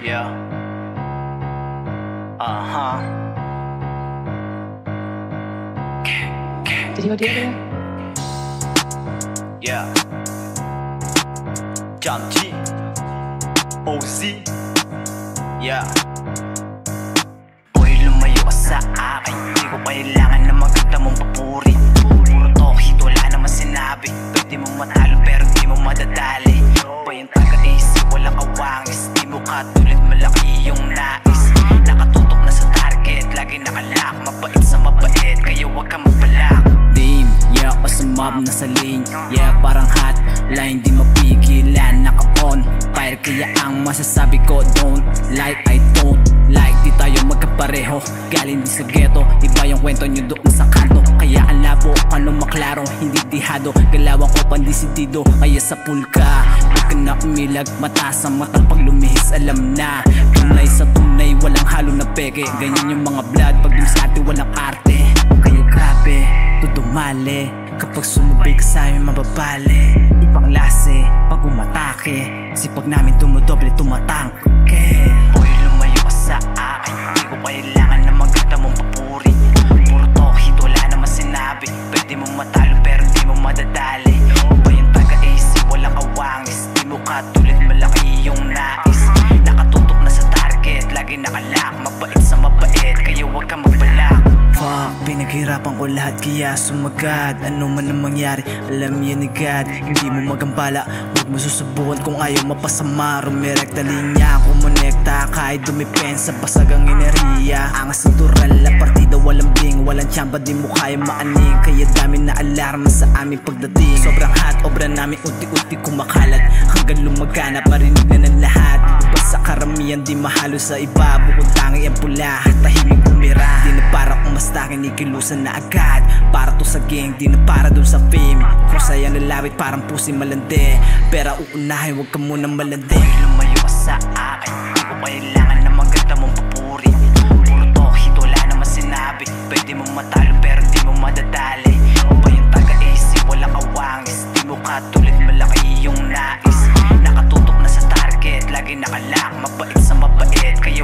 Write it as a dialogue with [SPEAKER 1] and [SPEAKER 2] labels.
[SPEAKER 1] Yeah.
[SPEAKER 2] Dia.
[SPEAKER 1] Yeah. Jamji OZ. Yeah. Boy, lumayo ka sa akin. Di ko kailangan na maganda mong papuri. Puro tokit, wala naman sinabi. Pwede mong matalo pero di mo madadali. Bayang taga-isip, walang awangis. Di mo katulad, malaki yung nais. Nakatutok na sa target, lagi nakalak. Mabait sa mabait, kaya wag kang magbalak.
[SPEAKER 3] Dame, yeah, o sa mob na sa lane. Yeah, parang hot line, di mapigilan. Naka-on fire, kaya ang masasabi ko, don't like, I don't like. Di tayo magkapareho, galing di sa ghetto. Iba yung kwento nyo doon sa kanto. Kaya ang labo, paano maklaro, hindi dihado. Galawan ko pandisidido, kaya sa pulka. Huwag ka na umilag, mata sa matang pag lumihis, alam na. Tunay sa tunay, walang halo na peke. Ganyan yung mga blood, pag dun sa atin walang arte. Kaya grabe, tudumali. Kapag sumubay ka sa'yo mababali. Ibang lase, pag umatake. Sipag namin tumudoble, tumatangke.
[SPEAKER 1] Boy, lumayo ka sa akin. Di ko kailangan na maganda mong papuri. Puro tokit, wala naman sinabi. Pwede mong matalo pero di mo madadali. Bayang taga-isip, walang awangis. Di mo katulad, malaki yung nais. Nakatutok na sa target, lagi nakalak. Mabait sa mabait, kaya wag kang magbalak.
[SPEAKER 3] Fuck, pinaghirapan ko lahat kaya sumagad. Ano man ang mangyari, alam yan ni God. Hindi mo magambala, huwag mo susubukan kung ayaw mapasama. Rumirekta linya, kumonekta kahit dumipensa, basag ang enerhiya. Angas natural na partida, walang bing, walang tsamba, di mo kaya maaning. Kaya dami na alarma sa aming pagdating. Sobrang hot, obra namin unti-unti kumakalat. Hanggang lumaganap, marinig na ng lahat. Iba sa karamihan, di mahalo sa iba. Bukod tangi ang pula, tahimik umira. Di na para umasta, kinikilusan na agad. Para to sa gang, di na para dun sa fame. Kung sayang lalawit, parang pusi malandi. Pero uunahin, huwag ka munang malandi.
[SPEAKER 1] Boy, lumayo ka sa akin. Di ko kailangan na maganda mong papuri. Puro tokit, wala naman sinabi. Pwede mong matalo pero di mo madadali. Bayang taga-isip, walang awangis. Di mo katulad, malaki yung nais. Nakatutok na sa target, lagi nakalak. Mabait sa mabait, kaya